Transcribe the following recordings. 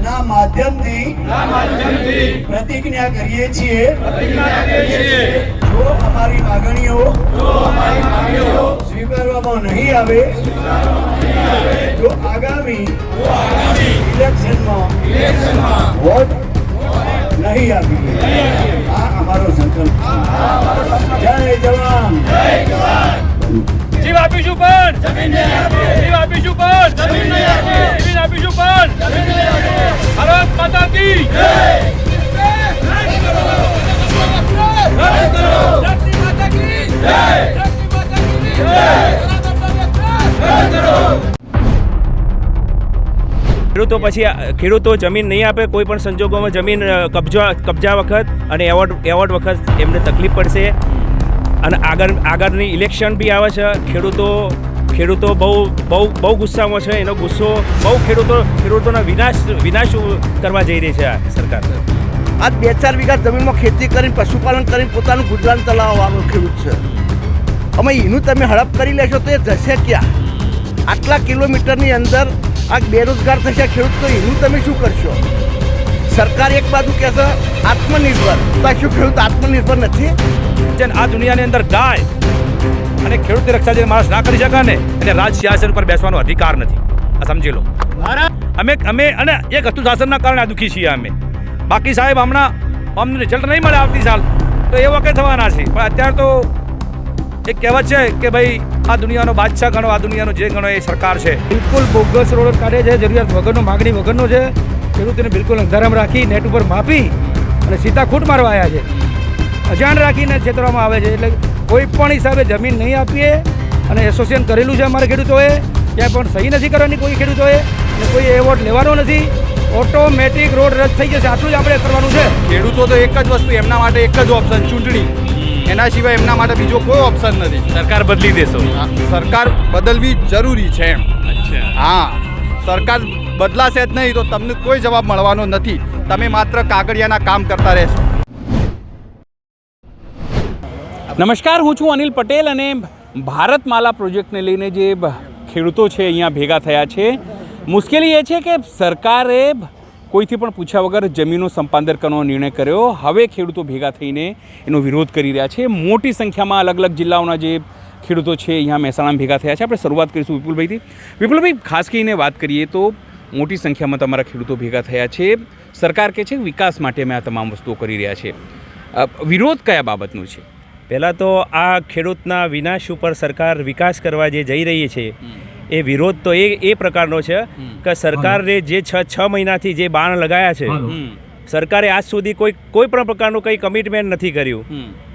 ના માધ્યમથી પ્રતિજ્ઞા કરીએ છીએ જો અમારી માગણીઓ સ્વીકારવામાં નહીં આવે તો આગામી ઇલેક્શનમાં વોટ નહીં આપીએ। આ અમારો સંકલ્પ છે। જય જવાન જીવ આપીશું પણ જમીન નહીં આપીએ। જીવ આપીશું પણ જમીન નહીં આપીએ। જમીન આપીશું પણ જમીન નહીં આપીએ। ભારત માતા કી જય। ધરતી માતા કી જય। ધરતી માતા કી જય। ખેડૂતો જમીન નહીં આપે, કોઈ પણ સંજોગોમાં જમીન કબજા વખત અને એવોર્ડ વખત એમને તકલીફ પડશે અને આગળની ઇલેક્શન બી આવે છે। ખેડૂતો બહુ ગુસ્સામાં છે। એનો ગુસ્સો બહુ ખેડૂતોના વિનાશ કરવા જઈ રહી છે આ સરકાર। આ 2-4 વીઘા જમીનમાં ખેતી કરીને પશુપાલન કરીને પોતાનું ગુજરાન ચલાવવાનો ખેડૂત છે। અમે એનું તમે હડપ કરી લેશો તો એ જશે ક્યાં? આટલા કિલોમીટરની અંદર આ બેરોજગાર થશે ખેડૂત, તો એનું તમે શું કરશો? સરકાર એક બાજુ કહેશે આત્મનિર્ભર, તો શું ખેડૂત આત્મનિર્ભર નથી? જેને આ દુનિયાની અંદર ગાય અને ખેડૂતની રક્ષા જે માણસ ના કરી શકે ને એને રાજ સિંહાસન પર બેસવાનો અધિકાર નથી। આ સમજી લો। અમે અને એક હતું શાસનના કારણે આ દુઃખી છીએ અમે। બાકી સાહેબ હમણાં અમને રિઝલ્ટ નહીં મળે આવતી સાલ તો એ વખતે થવાના છે, પણ અત્યારે તો એક કહેવત છે કે ભાઈ આ દુનિયાનો બાદશાહ ગણો, આ દુનિયાનો જે ગણો એ સરકાર છે। બિલકુલ બોગસ રોડ કાઢે છે, જરૂરિયાત વગરનો, માગણી વગરનો છે। ખેડૂતોને બિલકુલ અંધારામાં રાખી નેટ ઉપર માપી અને સીધા ખૂટ મારવા આવ્યા છે। અજાણ રાખીને છેતરવામાં આવે છે। એટલે કોઈ પણ હિસાબે જમીન નહીં આપીએ અને એસોસિએશન કરેલું છે અમારા ખેડૂતોએ, ક્યાંય પણ સહી નથી કરવાની કોઈ ખેડૂતોએ અને કોઈ એવોર્ડ લેવાનો નથી। ઓટોમેટિક રોડ રદ થઈ જશે, આટલું જ આપણે કરવાનું છે। ખેડૂતો તો એક જ વસ્તુ, એમના માટે એક જ ઓપ્શન ચૂંટણી, એના સિવાય એમના માટે બીજો કોઈ ઓપ્શન નથી। સરકાર બદલી દેશો, સરકાર બદલવી જરૂરી છે એમ। હા, સરકાર બદલાશે જ નહીં તો તમને કોઈ જવાબ મળવાનો નથી, તમે માત્ર કાગળિયાના કામ કરતા રહેશો। નમસ્કાર, હું છું અનિલ પટેલ અને ભારતમાલા પ્રોજેક્ટને લઈને જે ખેડૂતો છે અહીંયા ભેગા થયા છે। મુશ્કેલી એ છે કે સરકારે કોઈથી પણ પૂછ્યા વગર જમીનો સંપાદન કરવાનો નિર્ણય કર્યો। હવે ખેડૂતો ભેગા થઈને એનો વિરોધ કરી રહ્યા છે। મોટી સંખ્યામાં અલગ અલગ જિલ્લાઓના જે ખેડૂતો છે અહીંયા મહેસાણામાં ભેગા થયા છે। આપણે શરૂઆત કરીશું વિપુલભાઈથી। વિપુલભાઈ, ખાસ કરીને વાત કરીએ તો મોટી સંખ્યામાં તમારા ખેડૂતો ભેગા થયા છે। સરકાર કહે છે વિકાસ માટે અમે આ તમામ વસ્તુઓ કરી રહ્યા છે, વિરોધ કયા બાબતનું છે? પહેલાં તો આ ખેડૂતના વિનાશ ઉપર સરકાર વિકાસ કરવા જે જઈ રહી છે એ વિરોધ તો એ પ્રકારનો છે કે સરકારે જે 6 મહિનાથી જે બાણ લગાયા છે, સરકારે આજ સુધી કોઈ પણ પ્રકારનું કંઈ કમિટમેન્ટ નથી કર્યું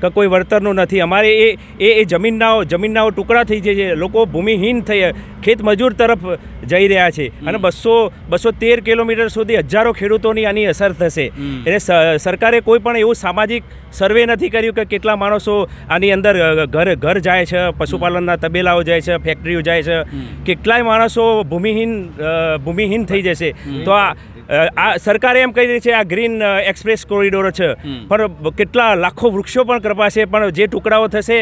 કે કોઈ વળતરનું નથી। અમારે એ જમીનના ટુકડા થઈ જાય છે, લોકો ભૂમિહીન થઈ ખેત મજૂર તરફ જઈ રહ્યા છે અને 213 કિલોમીટર સુધી હજારો ખેડૂતોની આની અસર થશે। એટલે સરકારે કોઈ પણ એવું સામાજિક સર્વે નથી કર્યું કે કેટલા માણસો આની અંદર ઘર જાય છે, પશુપાલનના તબેલાઓ જાય છે, ફેક્ટરીઓ જાય છે, કેટલાય માણસો ભૂમિહીન થઈ જશે। તો આ સરકારે એમ કહી રહી છે આ ગ્રીન એક્સપ્રેસ કોરિડોર છે, પણ કેટલા લાખો વૃક્ષો પણ કપાશે, પણ જે ટુકડાઓ થશે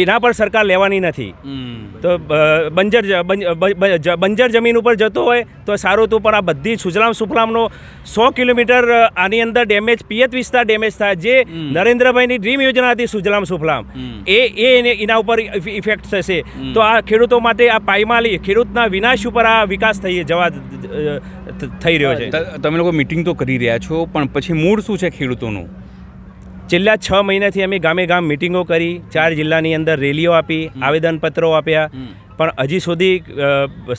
એના પર સરકાર લેવાની નથી। તો બંજર જમીન ઉપર જતો હોય તો સારું હતું, પણ આ બધી સુજલામ સુફલામનો 100 કિલોમીટર આની અંદર ડેમેજ, પિયત વિસ્તાર ડેમેજ થાય। જે નરેન્દ્રભાઈની ડ્રીમ યોજના હતી સુજલામ સુફલામ, એના ઉપર ઇફેક્ટ થશે। તો આ ખેડૂતો માટે આ પાયમાલી, ખેડૂતના વિનાશ ઉપર આ વિકાસ થઈ રહ્યો છે। તમે લોકો મિટિંગ તો કરી રહ્યા છો, પણ પછી મૂળ શું છે ખેડૂતોનું? છેલ્લા 6 મહિનાથી અમે ગામે ગામ મિટિંગો કરી, 4 જિલ્લાની અંદર રેલીઓ આપી, આવેદનપત્રો આપ્યા, પણ હજી સુધી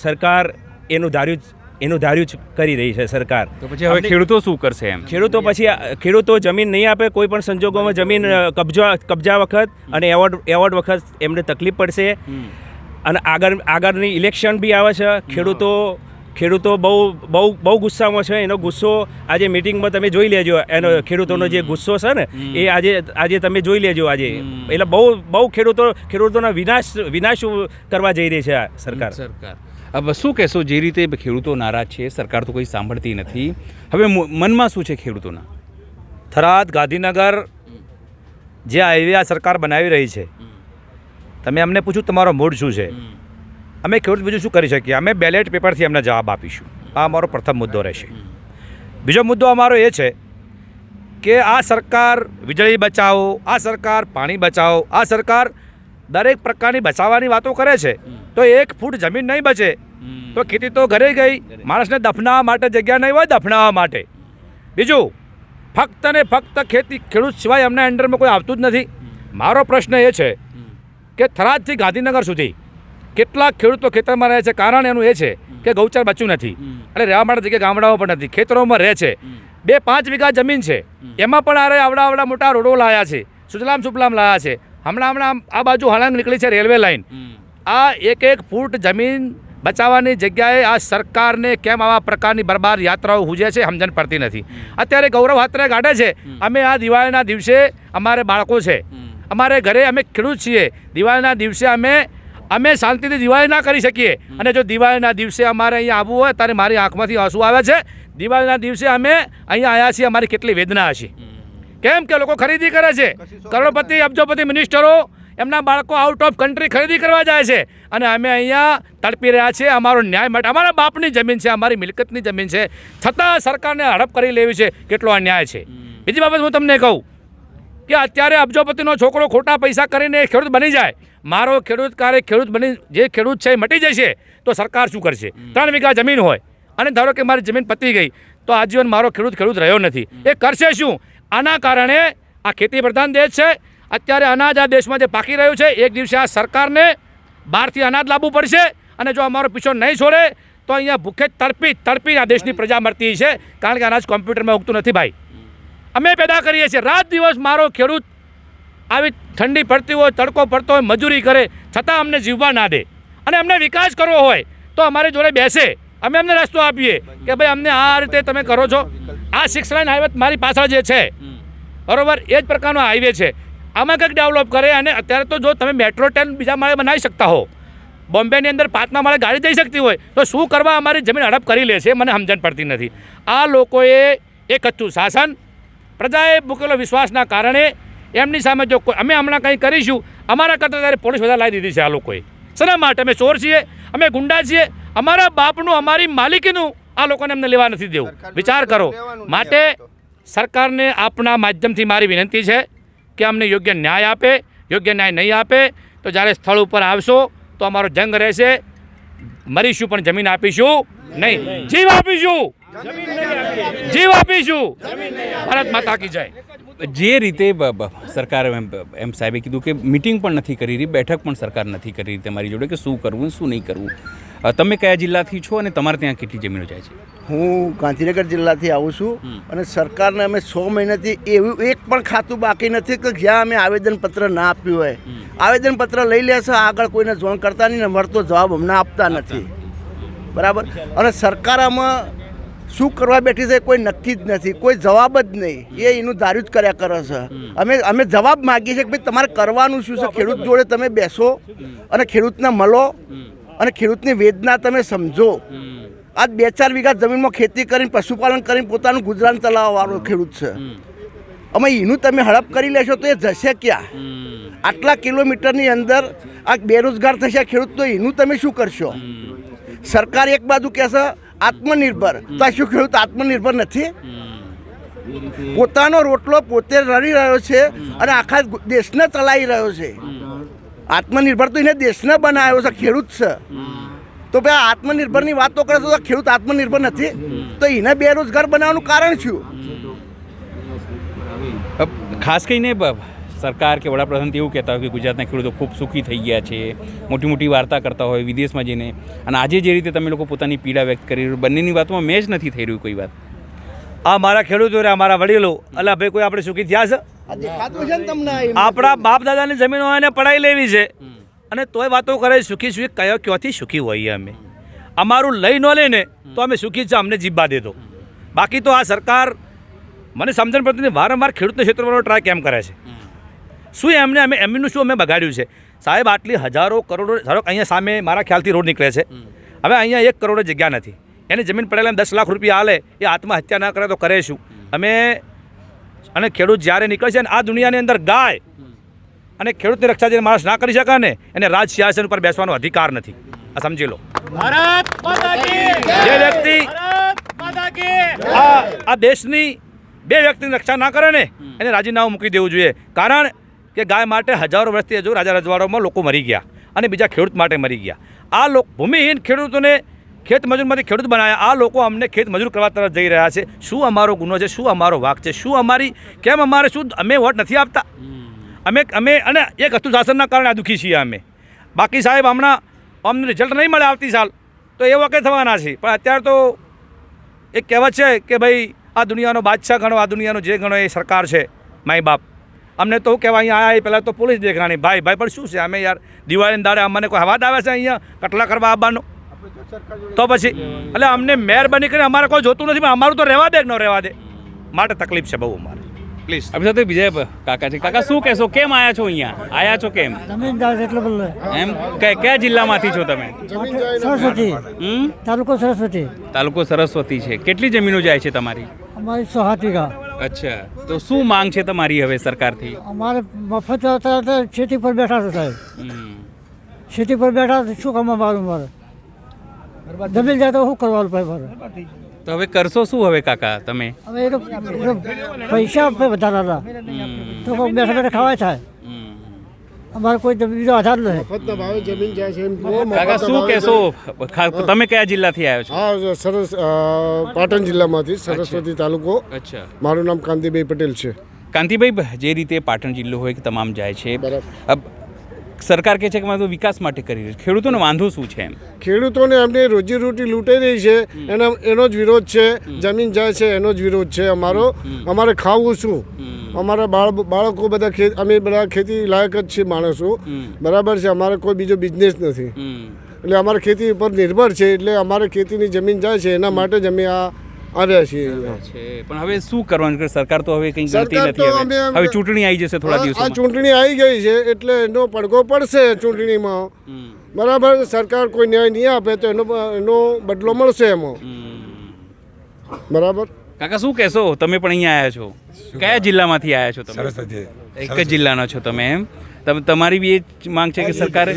સરકાર એનું ધાર્યું જ કરી રહી છે સરકાર। તો પછી હવે ખેડૂતો શું કરશે એમ? ખેડૂતો જમીન નહીં આપે, કોઈ પણ સંજોગોમાં જમીન કબજા વખત અને એવોર્ડ વખત એમને તકલીફ પડશે અને આગળની ઇલેક્શન બી આવે છે। ખેડૂતો બહુ ગુસ્સામાં છે। એનો ગુસ્સો આજે મિટિંગમાં તમે જોઈ લેજો, એનો ખેડૂતોનો જે ગુસ્સો છે ને એ આજે તમે જોઈ લેજો આજે। એટલે બહુ ખેડૂતોના વિનાશ કરવા જઈ રહી છે આ સરકાર। હવે શું કહેશો? જે રીતે ખેડૂતો નારાજ છે, સરકાર તો કોઈ સાંભળતી નથી, હવે મનમાં શું છે ખેડૂતોના? થરાદ ગાંધીનગર જે હાઈવે આ સરકાર બનાવી રહી છે, તમે અમને પૂછ્યું તમારો મૂડ શું છે? અમે ખેડૂત બીજું શું કરી શકીએ? અમે બેલેટ પેપરથી અમને જવાબ આપીશું. આ અમારો પ્રથમ મુદ્દો રહેશે. બીજો મુદ્દો અમારો એ છે કે આ સરકાર વીજળી બચાવો, આ સરકાર પાણી બચાવો, આ સરકાર દરેક પ્રકારની બચાવવાની વાતો કરે છે, તો 1 ફૂટ જમીન નહીં બચે તો ખેતી તો ઘરે ગઈ. માણસને દફનાવવા માટે જગ્યા નહીં હોય, દફનાવવા માટે. બીજું, ફક્ત ને ફક્ત ખેડૂત સિવાય અમને અંડરમાં કોઈ આવતું જ નથી. મારો પ્રશ્ન એ છે કે થરાદથી ગાંધીનગર સુધી કેટલાક ખેડૂતો ખેતરમાં રહે છે. કારણ એનું એ છે કે ગૌચર બચ્યું નથી અને રહેવા માટે જગ્યા ગામડાઓ પણ નથી, ખેતરોમાં રહે છે. 2-5 વીઘા જમીન છે, એમાં પણ આવડા મોટા રોડો લાયા છે, સુજલામ સુફલામ લાયા છે. હમણાં આ બાજુ હળંગ નીકળી છે રેલવે લાઈન. આ 1 ફૂટ જમીન બચાવવાની જગ્યાએ આ સરકારને કેમ આવા પ્રકારની બરબાદ યાત્રાઓ હુજે છે સમજણ પડતી નથી. અત્યારે ગૌરવ હાત્રે કાઢે છે, અમે આ દિવાળીના દિવસે અમારે બાળકો છે, અમારે ઘરે અમે ખેડૂત છીએ, દિવાળીના દિવસે અમે શાંતિથી દિવાળી ના કરી શકીએ. અને જો દિવાળીના દિવસે અમારે અહીંયા આવવું હોય ત્યારે મારી આંખમાંથી આંસુ આવે છે. દિવાળીના દિવસે અમે અહીંયા આવ્યા છીએ, અમારી કેટલી વેદના હશે. કેમ કે લોકો ખરીદી કરે છે, કરોડપતિ અબજોપતિ મિનિસ્ટરો એમના બાળકો આઉટ ઓફ કન્ટ્રી ખરીદી કરવા જાય છે અને અમે અહીંયા તડપી રહ્યા છીએ. અમારો ન્યાય માટે, અમારા બાપની જમીન છે, અમારી મિલકતની જમીન છે, છતાં સરકારને હડપ કરી લેવી છે. કેટલો અન્યાય છે. બીજી બાબત હું તમને કહું કે અત્યારે અબજોપતિનો છોકરો ખોટા પૈસા કરીને ખેડૂત બની જાય. મારો ખેડૂત બની જે ખેડૂત છે એ મટી જશે તો સરકાર શું કરશે? 3 વીઘા જમીન હોય અને ધારો કે મારી જમીન પતી ગઈ તો આજીવન મારો ખેડૂત રહ્યો નથી, એ કરશે શું? આના કારણે આ ખેતી પ્રધાન દેશ છે. અત્યારે અનાજ આ દેશમાં જે પાકી રહ્યું છે, એક દિવસે આ સરકારને બહારથી અનાજ લાવવું પડશે અને જો અમારો પીછો નહીં છોડે તો અહીંયા ભૂખે તડપી આ દેશની પ્રજા મરતી છે. કારણ કે અનાજ કોમ્પ્યુટરમાં ઉગતું નથી ભાઈ. અમે પેદા કરીએ છીએ. રાત દિવસ મારો ખેડૂત આવી ઠંડી પડતી હોય, તડકો પડતો હોય, મજૂરી કરે, છતાં અમને જીવવા ના દે. અને અમને વિકાસ કરવો હોય તો અમારી જોડે બેસે, અમે અમને રસ્તો આપીએ કે ભાઈ અમને આ રીતે તમે કરો છો. આ 6 લાઇન હાઈવે મારી પાછળ જે છે, બરોબર, એ જ પ્રકારનો હાઈવે છે. આમાં કંઈક ડેવલપ કરે. અને અત્યારે તો જો તમે મેટ્રો ટ્રેન બીજા માળે બનાવી શકતા હો, બોમ્બેની અંદર 5મા માળે ગાડી જઈ શકતી હોય, તો શું કરવા અમારી જમીન હડપ કરી લે છે? મને સમજણ પડતી નથી. આ લોકોએ એક હતું શાસન, પ્રજાએ મૂકેલો વિશ્વાસના કારણે એમની સામે જો અમે હમણાં કંઈ કરીશું, અમારા કરતાં ત્યારે પોલીસ બધા લાવી દીધી છે આ લોકોએ. શેના માટે? અમે ચોર છીએ, અમે ગુંડા છીએ, અમારા બાપનું, અમારી માલિકીનું આ લોકોને અમને લેવા નથી દેવું. વિચાર કરો. માટે સરકારને આપના માધ્યમથી મારી વિનંતી છે કે અમને યોગ્ય ન્યાય આપે. યોગ્ય ન્યાય નહીં આપે તો જ્યારે સ્થળ ઉપર આવશો તો અમારો જંગ રહેશે. મરીશું પણ જમીન આપીશું નહીં. જીવ આપીશું, જીવ આપીશું. ભારત માતા કી જય. જે રીતે સરકારે એમ સાહેબે કીધું કે મિટિંગ પણ નથી કરી રહી, બેઠક પણ સરકાર નથી કરી રહી તમારી જોડે કે શું કરવું શું નહીં કરવું. તમે કયા જિલ્લાથી છો અને તમારે ત્યાં કેટલી જમીનો જાય છે? હું ગાંધીનગર જિલ્લાથી આવું છું અને સરકારને અમે 6 મહિનાથી એવું એક પણ ખાતું બાકી નથી કે જ્યાં અમે આવેદનપત્ર ના આપ્યું હોય. આવેદનપત્ર લઈ લેશે, આગળ કોઈને જોણ કરતા નહીં ને મળતો જવાબ અમને આપતા નથી. બરાબર. અને સરકાર આમાં શું કરવા બેઠી છે કોઈ નક્કી જ નથી, કોઈ જવાબ જ નહીં. એ એનું ધાર્યું જ કર્યા કરે છે. અમે જવાબ માગીએ છીએ કે ભાઈ તમારે કરવાનું શું છે? ખેડૂત જોડે તમે બેસો અને ખેડૂતને મળો અને ખેડૂતની વેદના તમે સમજો. આજ 2-4 વીઘા જમીનમાં ખેતી કરીને પશુપાલન કરીને પોતાનું ગુજરાન ચલાવવાવાળો ખેડૂત છે. અમે એનું તમે હડપ કરી લેશો તો એ જશે ક્યાં? આટલા કિલોમીટરની અંદર આ બેરોજગાર થશે ખેડૂત, તો એનું તમે શું કરશો? સરકાર એક બાજુ કહેશે આત્મનિર્ભર, તો આ શું ખેડૂત આત્મનિર્ભર નથી? પોતાનો રોટલો પોતે રડી રહ્યો છે અને આખા દેશને ચલાવી રહ્યો છે. આત્મનિર્ભર તો એને દેશને બનાવ્યો છે, ખેડૂત છે. તો ભાઈ આત્મનિર્ભરની વાતો કરે તો ખેડૂત આત્મનિર્ભર નથી, તો એને બેરોજગાર બનાવવાનું કારણ શું? ખાસ કરીને સરકાર કે વડાપ્રધાન એવું કહેતા હોય કે ગુજરાતના ખેડૂતો ખૂબ સુખી થઈ ગયા છે, મોટી મોટી વાર્તા કરતા હોય વિદેશમાં જઈને, અને આજે જે રીતે તમે લોકો પોતાની પીડા વ્યક્ત કરી બંનેની વાતમાં મેચ નથી થઈ રહ્યું કોઈ વાત. આ મારા ખેડૂતો રે, અમારા વડીલો, અલા ભાઈ કોઈ આપણે સુખી થયા છે? આપણા બાપ દાદાની જમીનો એને પડાવી લેવી છે અને તોય વાતો કરે સુખી સુખી. કયો ક્યાંથી સુખી હોઈએ અમે? અમારું લઈ ન લઈને તો અમે સુખી છે, અમને જીભા દેતો. બાકી તો આ સરકાર મને સમજણ પડતી નથી, વારંવાર ખેડૂતને ક્ષેત્રમાં ટ્રાય કેમ કરે છે? શું એમનું શું અમે બગાડ્યું છે? સાહેબ, આટલી હજારો કરોડો, ધારો કે અહીંયા સામે મારા ખ્યાલથી રોડ નીકળે છે, હવે અહીંયા 1 કરોડ જગ્યા નથી, એની જમીન પડેલા 10 લાખ રૂપિયા હાલે, એ આત્મહત્યા ના કરે તો કરે શું? અને ખેડૂત જ્યારે નીકળે છે ને આ દુનિયાની અંદર ગાય અને ખેડૂતની રક્ષા જે માણસ ના કરી શકે ને એને રાજ સિંહાસન ઉપર બેસવાનો અધિકાર નથી. આ સમજી લો. જે વ્યક્તિ આ દેશની બે વ્યક્તિની રક્ષા ના કરે ને એને રાજીનામું મૂકી દેવું જોઈએ. કારણ કે ગાય માટે હજારો વર્ષથી હજુ રાજા રજવાડામાં લોકો મરી ગયા અને બીજા ખેડૂત માટે મરી ગયા. આ ભૂમિહીન ખેડૂતોને ખેત મજૂરમાંથી ખેડૂત બનાવ્યા. આ લોકો અમને ખેત મજૂર કરવા તરફ જઈ રહ્યા છે. શું અમારો ગુનો છે? શું અમારો વાંક છે? શું અમારી કેમ અમારે શું અમે વોટ નથી આપતા? અમે અને એક હતું શાસનના કારણે આ દુઃખી છીએ અમે. બાકી સાહેબ હમણાં અમને રિઝલ્ટ નહીં મળે આવતી સાલ તો એ વખતે થવાના છે. પણ અત્યારે તો એક કહેવત છે કે ભાઈ આ દુનિયાનો બાદશાહ ગણો, આ દુનિયાનો જે ગણો એ સરકાર છે, માય બાપ. અમને તો કહેવાય અહીંયા આવ્યા પહેલાં તો પોલીસ દેખાણી ભાઈ પણ શું છે અમે યાર દિવાળીના દાડે અમને કોઈ હવાદ આવે છે અહીંયા કટલા કરવા આવવાનો તો પછી એટલે અમને મહેરબાની કરીને અમારે કોઈ જોતું નથી. પણ અમારું તો રહેવા દે કે ન રહેવા દે માટે તકલીફ છે બહુ અમારે. પ્લીઝ આપણી સાથે બીજા કાકા છે. કાકા શું કહેશો? કેમ આવ્યા છો અહીંયા? આવ્યા છો કેમ? જમીનદાર એટલે બોલે એમ કયા જિલ્લામાંથી છો તમે? સરસ્વતી તાલુકો સરસ્વતી. તાલુકો સરસ્વતી છે. કેટલી જમીનો જાય છે તમારી? અમારી 107 વીઘા. અચ્છા, તો શું માંગ છે તમારી હવે સરકારથી? અમારે મફત ખેતી પર બેઠા છે સાહેબ. ખેતી પર બેઠા શું કમાવાનું મારે? જમીન જાય તો શું કરવાનું ભાઈ મારે? તો હવે કરશો શું હવે કાકા તમે? હવે એ તો પૈસા આપે વધારાના તો બેઠા બેઠા ખવાય થાય. અમારે કોઈ બીજો આધાર નથી. કાકા શું કહેશો? તમે કયા જિલ્લાથી આવ્યો છો? હા સરસ પાટણ જિલ્લામાંથી સરસ્વતી તાલુકો. અચ્છા, મારું નામ કાંતિભાઈ પટેલ છે. કાંતિભાઈ, જે રીતે પાટણ જિલ્લો હોય કે તમામ જાય છે, સરકાર કહે છે કે મારે તો વિકાસ માટે કરી રહી છે, ખેડૂતોને વાંધો શું છે? એમ ખેડૂતોને એમને રોજીરોટી લૂંટાઈ રહી છે એનો જ વિરોધ છે. જમીન જાય છે એનો જ વિરોધ છે અમારો. અમારે ખાવું શું? અમારા બાળકો બધા અમે બધા ખેતી લાયક જ છીએ માણસો, બરાબર છે. અમારે કોઈ બીજો બિઝનેસ નથી એટલે અમારે ખેતી ઉપર નિર્ભર છે. એટલે અમારે ખેતીની જમીન જાય છે એના માટે જ અમે આવ્યા છીએ. પણ હવે શું કરવાનું? સરકાર તો હવે કંઈ ગણતી નથી. હવે ચૂંટણી આવી જશે થોડા દિવસમાં. ચૂંટણી આવી ગઈ છે એટલે એનો પડઘો પડશે ચૂંટણીમાં, બરાબર. સરકાર કોઈ ન્યાય નહીં આપે તો એનો બદલો મળશે એમાં, બરાબર. કાકા શું કહેશો? તમે પણ અહીંયા આવ્યા છો, કયા જિલ્લામાંથી આવ્યા છો તમે? એક જ જિલ્લાના છો તમે? એમ તમારી બી એ જ માંગ છે કે સરકારે?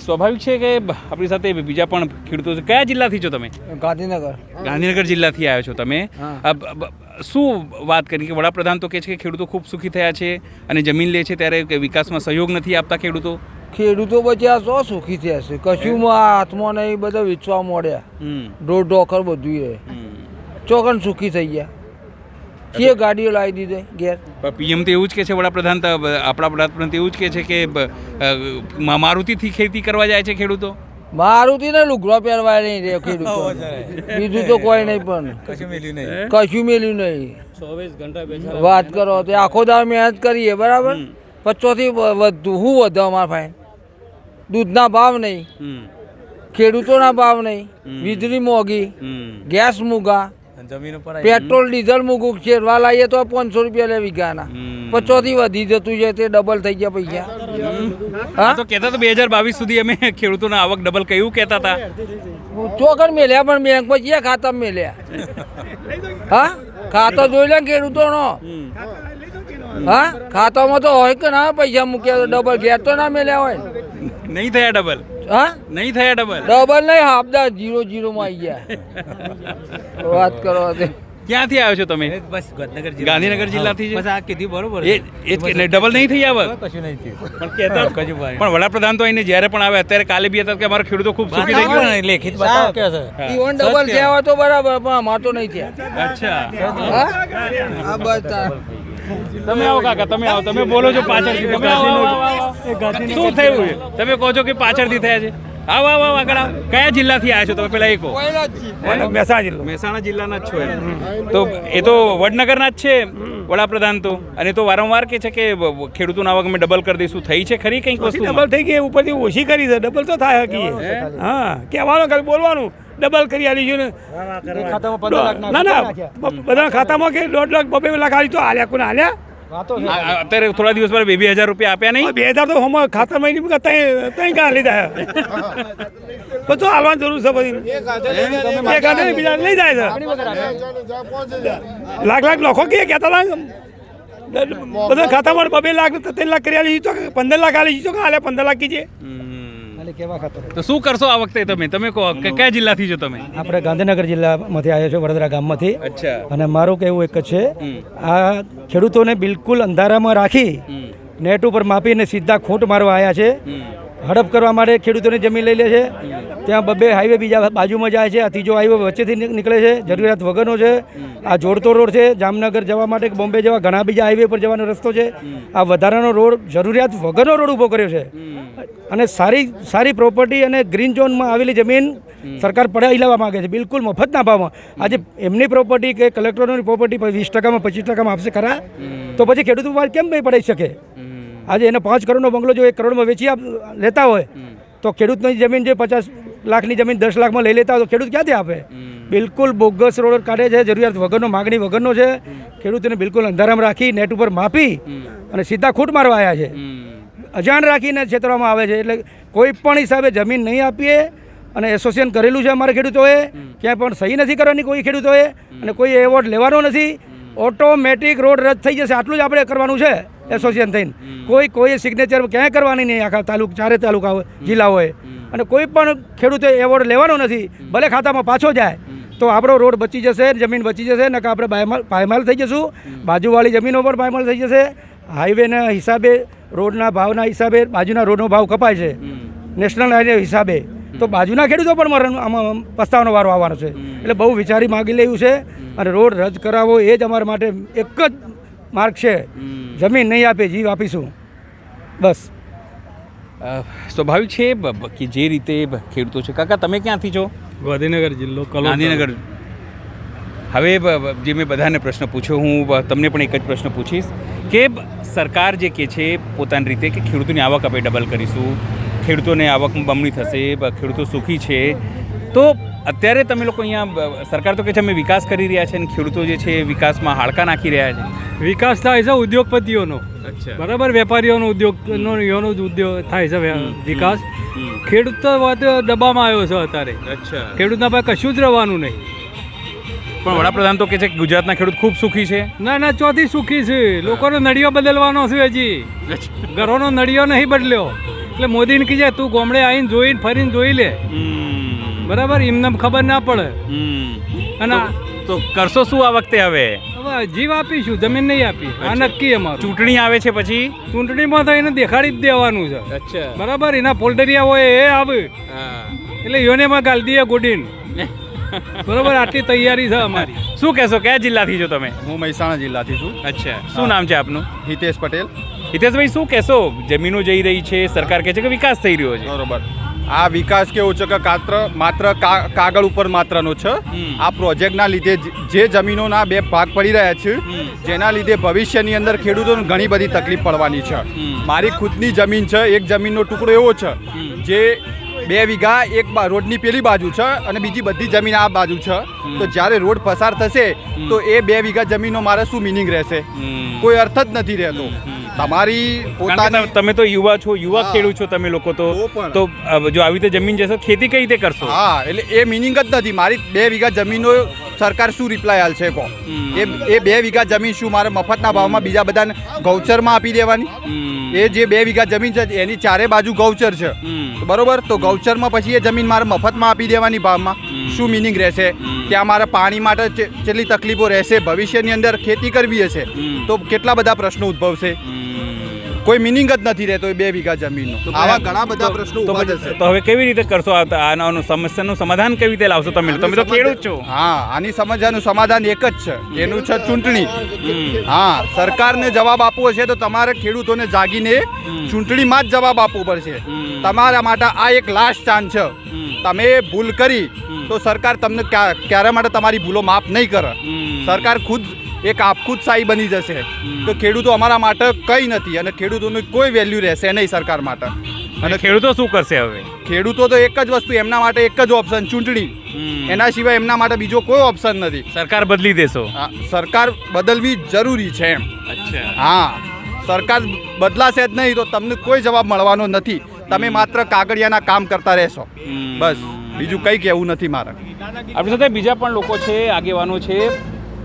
સ્વાભાવિક છે કે આપણી સાથે બીજા પણ ખેડૂતો છે. કયા જિલ્લાથી છો તમે? ગાંધીનગર. ગાંધીનગર જિલ્લાથી આવ્યા છો તમે. શું વાત કરી કે વડાપ્રધાન તો કહે છે કે ખેડૂતો ખૂબ સુખી થયા છે અને જમીન લે છે ત્યારે વિકાસમાં સહયોગ નથી આપતા ખેડૂતો. ખેડૂતો બચ્યા સો સુખી થયા છે, કશું હાથમાં નહીં, બધા વેચવા મળ્યા, ઢોર ઢોકર બધું એ ચોકન સુખી થઈ ગયા. કે ગાડીઓ લાવી દીધી ઘેર. પીએમ તો એવું જ કહે છે, વડાપ્રધાન આપણા વડાપ્રધાન તો એવું જ કહે છે કે મારુતિથી ખેતી કરવા જાય છે ખેડૂતો. મારુતિ ને લુગડો પહેરવાય નહીં રે ખેડૂતો, બીજું તો કોઈ નહીં. પણ કશું મેલ્યું નહીં. 24 ઘંટા વાત કરો તો આખો દાવ મહેનત કરીએ, બરાબર. 25 થી વધુ શું વધે અમારા ફાઈન? દૂધના ભાવ નહીં, ખેડૂતોના ભાવ નહીં, વીજળી મોંઘી, ગેસ મોંઘા, પેટ્રોલ ડીઝલ મૂકું શેરવા લાવીએ તો 500 રૂપિયા લે વીઘાના. 50 થી વધી જતું છે તે ડબલ થઈ ગયા પૈસા. હા તો કહેતા તો 2022 સુધી અમે ખેડૂતોના આવક ડબલ કયું કહેતા હતા. ચોકડ મેલ્યા પણ બેંકમાં જ્યાં ખાતા મેલ્યા. હા ખાતો જોઈ લે ખેડૂતોનો. હા ખાતામાં તો હોય કે ના પૈસા મૂક્યા તો ડબલ ઘેર તો ના મેલ્યા હોય. નહીં થયા ડબલ. હા નહીં થયા ડબલ. ડબલ નહીં, હાફદા 0-0 માં આવી ગયા. વાત કરો. ક્યાંથી આવ્યો છો તમે? ગાંધીનગર જિલ્લાથી. ડબલ નહીં થઈ આવક? પણ વડાપ્રધાન તો અહીંને જ્યારે પણ આવે અત્યારે કાલે બી હતા કે અમારા ખેડૂતો ખૂબ સુખી થઈ ગયા. લેખિત બતાવો કે છે ઈવન ડબલ થયા હોય તો બરાબર, પણ અમાર તો નહીં થયા. અચ્છા હા બસ. તમે આવો કાકા, તમે આવો, તમે બોલો છો પાછળથી. શું થયું? તમે કહો છો કે પાછળથી થયા છે. આવો આવો આગળ આવો. કયા જિલ્લાથી આવ્યા છો તમે? પેલા એ કહો. મહેસાણા જિલ્લાના જ છો. તો એ તો વડનગરના જ છે વડાપ્રધાન તો. અને તો વારંવાર કે છે કે ખેડૂતોના આવક અમે ડબલ કરી દઈશું. થઈ છે ખરી કંઈક વસ્તુ? ડબલ થઈ ગઈ, ઉપરથી ઓછી કરી છે. ડબલ તો થાય હકી. હા કહેવાનું ખાલી બોલવાનું ડબલ કરી આલી છે ને. ના ના બધા ખાતામાં કે 1.5 લાખ 2 લાખ આવી તો હાલ્યા કોને હાલ્યા? અત્યારે થોડા દિવસ પહેલા 2,000 રૂપિયા આપ્યા નહીં? 2000 તો હમ ખાતામાં નહીં કાં લીધા. બધું હાલવાની જરૂર છે બધી. એક હાથે બીજા લઈ જાય છે. લાખ લાખ લખો કે કહેતા હતા બધા ખાતામાં 2 લાખ 3 લાખ કરી આલી તો 15 લાખ આલી તો હાલે 15 લાખ કીજે. ખાલી કેવા ખાતર તો શું કરશો આ વખતે તમે કહો કે કયા જિલ્લાથી છો તમે? આપણે ગાંધીનગર જિલ્લામાંથી આવ્યા છો, વડોદરા ગામમાંથી. અચ્છા. અને મારું કહેવું એક જ છે, આ ખેડૂતોને બિલકુલ અંધારામાં રાખી નેટ ઉપર માપીને સીધા ખૂંટ મારવા આવ્યા છે. હડપ કરવા માટે ખેડૂતોની જમીન લઈ લે છે. ત્યાં 2 હાઈવે બીજા બાજુમાં જાય છે. આ ત્રીજો હાઈવે વચ્ચેથી નીકળે છે, જરૂરિયાત વગરનો છે. આ જોડતો રોડ છે, જામનગર જવા માટે બોમ્બે જવા ઘણા બીજા હાઈવે પર જવાનો રસ્તો છે. આ વધારાનો રોડ જરૂરિયાત વગરનો રોડ ઊભો કર્યો છે. અને સારી પ્રોપર્ટી અને ગ્રીન ઝોનમાં આવેલી જમીન સરકાર પડાવી લેવા માગે છે, બિલકુલ મફતના ભાવમાં. આજે એમની પ્રોપર્ટી કે કલેક્ટરોની પ્રોપર્ટી 20%માં 25%માં આપશે ખરા, તો પછી ખેડૂતો કેમ નહીં પડાવી શકે? આજે એને 5 કરોડનો બંગલો જો 1 કરોડમાં વેચી લેતા હોય તો ખેડૂતની જમીન જે 50 લાખની જમીન 10 લાખમાં લઈ લેતા હોય તો ખેડૂત ક્યાંથી આપે? બિલકુલ બોગસ રોડ કાઢે છે, જરૂરિયાત વગરનો, માગણી વગરનો છે. ખેડૂતોને બિલકુલ અંધારામાં રાખી નેટ ઉપર માપી અને સીધા ખૂંટ મારવા આવ્યા છે. અજાણ રાખીને છેતરવામાં આવે છે. એટલે કોઈ પણ હિસાબે જમીન નહીં આપીએ. અને એસોસિએશન કરેલું છે અમારા ખેડૂતોએ, ક્યાંય પણ સહી નથી કરવાની કોઈ ખેડૂતોએ, અને કોઈ એવોર્ડ લેવાનો નથી. ઓટોમેટિક રોડ રદ થઈ જશે, આટલું જ આપણે કરવાનું છે એસોસિએશન થઈને. કોઈ સિગ્નેચર ક્યાંય કરવાની નહીં, આખા ચારે તાલુકા જિલ્લાઓએ. અને કોઈ પણ ખેડૂતે એવોર્ડ લેવાનો નથી, ભલે ખાતામાં પાછો જાય તો આપણો રોડ બચી જશે, જમીન બચી જશે. નકા આપણે પાયમાલ થઈ જશું, બાજુવાળી જમીનો પર પાયમાલ થઈ જશે. હાઈવેના હિસાબે, રોડના ભાવના હિસાબે બાજુના રોડનો ભાવ કપાય છે, નેશનલ હાઈવે હિસાબે. તો બાજુના ખેડૂતો પણ આમાં પસ્તાવાનો વારો આવવાનો છે. એટલે બહુ વિચારી માગી લેવું છે. અને રોડ રદ કરાવવો એ જ અમારા માટે એક જ માર્ગ છે. જમીન નહીં આપે, જીવ આપીશું, બસ. સ્વાભાવિક છે કે જે રીતે ખેડૂતો છે. કાકા તમે ક્યાંથી છો? ગાંધીનગર જિલ્લો, ગાંધીનગર. હવે જે મેં બધાને પ્રશ્ન પૂછ્યો, હું તમને પણ એક જ પ્રશ્ન પૂછીશ કે સરકાર જે કહે છે પોતાની રીતે કે ખેડૂતોની આવક આપણે ડબલ કરીશું, ખેડૂતોને આવક બમણી થશે, ખેડૂતો સુખી છે, તો અત્યારે તમે લોકો અહીંયા સરકાર તો કહે છે અમે વિકાસ કરી રહ્યા છે અને ખેડૂતો જે છે વિકાસમાં હાડકા નાખી રહ્યા છે. વિકાસ થાય છે ઉદ્યોગપતિઓનો, અચ્છા, બરાબર, વેપારીઓનો ઉદ્યોગનો ઉદ્યોગ થાય છે વિકાસ. ખેડૂત તો વાત દબામાં આવ્યો છે અત્યારે. અચ્છા. ખેડૂતના પાસે કશું જ રહેવાનું નહીં. પણ વડાપ્રધાન તો કહે છે કે ગુજરાતના ખેડૂત ખૂબ સુખી છે. ના, ચોથી સુખી છે. લોકોનો નળિયો બદલવાનો છે, હજી ઘરોનો નળિયો નહીં બદલ્યો. એટલે મોદીને કીધે તું ગામડે આવીને જોઈને ફરીને જોઈ લે, બરાબર, એમને ખબર ના પડે. અને તો કરશો શું આ વખતે? હવે જીવ આપીશું, જમીન નહીં આપી, આ નક્કી અમારું. ચૂંટણી આવે છે પછી ચૂંટણીમાં તો એને દેખાડી જ દેવાનું છે. અચ્છા, બરાબર. એના પોલ્ટરિયા હોય એ આવે એટલે યોને માં ગાલ દઈએ ગોડીને, બરાબર. આટલી તૈયારી છે અમારી. શું કહેશો, કયા જિલ્લાથી છો તમે? હું મહેસાણા જિલ્લાથી છું. અચ્છા, શું નામ છે આપનું? હિતેશ પટેલ. હિતેશભાઈ, શું કહેશો? જમીનો જઈ રહી છે, સરકાર કહે છે કે વિકાસ થઈ રહ્યો છે. બરોબર. આ વિકાસ કેવું છે કે માત્ર કાગળ ઉપર માત્રનો છે. આ પ્રોજેક્ટના લીધે જે જમીનોના 2 ભાગ પડી રહ્યા છે, જેના લીધે ભવિષ્યની અંદર ખેડૂતોને ઘણી બધી તકલીફ પડવાની છે. મારી ખુદની જમીન છે, એક જમીનનો ટુકડો એવો છે જે 2 વીઘા એક રોડની પેલી બાજુ છે અને બીજી બધી જમીન આ બાજુ છે. તો જ્યારે રોડ પસાર થશે તો એ 2 વીઘા જમીનનો મારે શું મિનિંગ રહેશે? કોઈ અર્થ જ નથી રહેતો. તમારી પોતાની, તમે તો યુવા છો, યુવા ખેડૂત છો તમે લોકો, તો જો આવી રીતે જમીન જશે ખેતી કઈ રીતે કરશો? હા, એટલે એ મિનિંગ જ નથી. મારી 2 વીઘા જમીનનો સરકાર શું રિપ્લાય હાલ છે કહો? એ 2 વીઘા જમીન શું મારે મફતના ભાવમાં બીજા બધાને ગૌચરમાં આપી દેવાની? એ જે 2 વીઘા જમીન છે એની ચારે બાજુ ગૌચર છે, બરોબર. તો ગૌચરમાં પછી એ જમીન મારે મફતમાં આપી દેવાની ભાવમાં શું મિનિંગ રહેશે? ત્યાં મારે પાણી માટે કેટલી તકલીફો રહેશે? ભવિષ્યની અંદર ખેતી કરવી હશે તો કેટલા બધા પ્રશ્નો ઉદ્ભવશે? કોઈ મિનિંગ જ નથી રહેતો એ 2 વીઘા જમીનનો. આવા ઘણા બધા પ્રશ્નો ઉભા થશે. તો હવે કેવી રીતે કરશો? આનો સમસ્યાનું સમાધાન કેવી રીતે લાવશો તમે તો ખેડૂત છો? હા, આની સમસ્યાનું સમાધાન એક જ છે, એનું છે ચૂંટણી. હા, સરકારને જવાબ આપવો છે તો તમારે ખેડૂતોને જાગીને ચૂંટણીમાં જ જવાબ આપવો પડશે. તમારા માટે આ એક લાસ્ટ ચાન્સ છે. તમે ભૂલ કરી તો સરકાર તમને ક્યારે માટે તમારી ભૂલો માફ નહીં કરે. સરકાર ખુદ એક આપખુદશાહી બની જશે તો ખેડૂતો અમારા માટે કંઈ નથી અને ખેડૂતોની કોઈ વેલ્યુ રહેશે નહીં સરકાર માટે. અને ખેડૂતો શું કરશે હવે? ખેડૂતો તો એક જ વસ્તુ, એમના માટે એક જ ઓપ્શન, ચૂંટણી. એના સિવાય એમના માટે બીજો કોઈ ઓપ્શન નથી. સરકાર બદલી દેશો? સરકાર બદલવી જરૂરી છે એમ. અચ્છા. હા, સરકાર બદલાશે જ નહીં તો તમને કોઈ જવાબ મળવાનો નથી. તમે માત્ર કાગળિયાના કામ કરતા રહેશો, બસ. બીજું કંઈ કહેવું નથી મારે. આપણી સાથે બીજા પણ લોકો છે, આગેવાનો છે.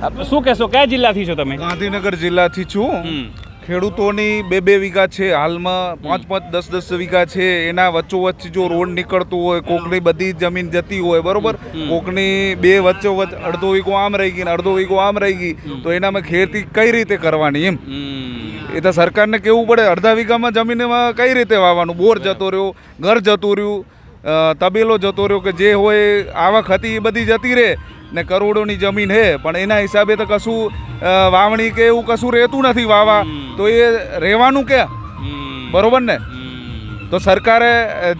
શું કહેશો, કયા જિલ્લાથી છો તમે? ગાંધીનગર જિલ્લાથી છું. ખેડૂતોની 2 વીઘા છે હાલમાં, 5 10 વીઘા છે. એના વચ્ચોવચ્ચ જો રોડ નીકળતું હોય, કોકની બધી જમીન જતી હોય, બરોબર, કોકની 2 વચ્ચોવચ્ચ અડધો વીઘો આમ રહી ગઈ ને અડધો વીઘો આમ રહી ગઈ, તો એનામાં ખેતી કઈ રીતે કરવાની એમ એ તો સરકારને કહેવું પડે. અડધા વીઘામાં જમીનમાં કઈ રીતે વાવવાનું? બોર જતો રહ્યો, ઘર જતું રહ્યું, તબેલો જતો રહ્યો, કે જે હોય આવક હતી એ બધી જતી રહે ને કરોડોની જમીન હે, પણ એના હિસાબે તો કશું વાવણી કે એવું કશું રહેતું નથી વાવા, તો એ રહેવાનું કે બરોબર ને? તો સરકારે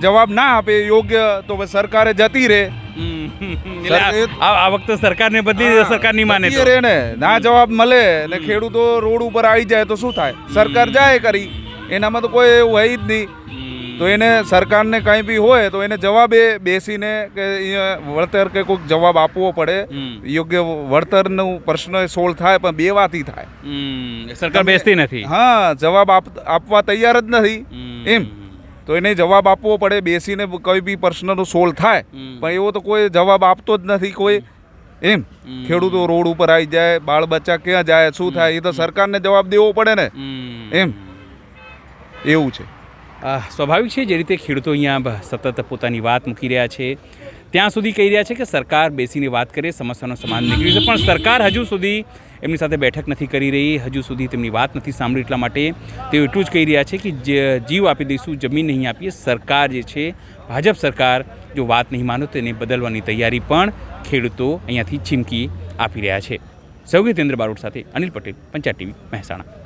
જવાબ ના આપે યોગ્ય, તો સરકારે જતી રહે. આ વખતે સરકારને બધી સરકાર નહીં માને તો રે ને, ના જવાબ મળે ને ખેડૂતો રોડ ઉપર આવી જાય તો શું થાય? સરકાર જાય કરી, એનામાં તો કોઈ એવું હોય જ નહીં. તો એને સરકારને કંઈ બી હોય તો એને જવાબે બેસીને કે વળતર કે કોઈક જવાબ આપવો પડે. યોગ્ય વળતરનો પ્રશ્ન સોલ્વ થાય, પણ બે વાતથી થાય. સરકાર બેસતી નથી. હા, જવાબ આપવા તૈયાર જ નથી એમ. તો એને જવાબ આપવો પડે, બેસીને કોઈ બી પ્રશ્નનો સોલ્વ થાય, પણ એવો તો કોઈ જવાબ આપતો જ નથી કોઈ એમ. ખેડૂતો રોડ ઉપર આવી જાય, બાળ બચ્ચા ક્યાં જાય, શું થાય, એ તો સરકારને જવાબ દેવો પડે ને એમ. એવું છે. સ્વાભાવિક છે, જે રીતે ખેડૂતો અહીંયા સતત પોતાની વાત મૂકી રહ્યા છે, ત્યાં સુધી કહી રહ્યા છે કે સરકાર બેસીને વાત કરે, સમસ્યાનો સમાધાન નીકળી છે, પણ સરકાર હજુ સુધી એમની સાથે બેઠક નથી કરી રહી, હજુ સુધી તેમની વાત નથી સાંભળી. એટલા માટે તેઓ એટલું જ કહી રહ્યા છે કે જીવ આપી દઈશું, જમીન નહીં આપીએ. સરકાર જે છે, ભાજપ સરકાર જો વાત નહીં માનો તો એને બદલવાની તૈયારી પણ ખેડૂતો અહીંયાથી ચીમકી આપી રહ્યા છે. સૌગીતેન્દ્ર બારોટ સાથે અનિલ પટેલ, પંચાયત ટીવી, મહેસાણા.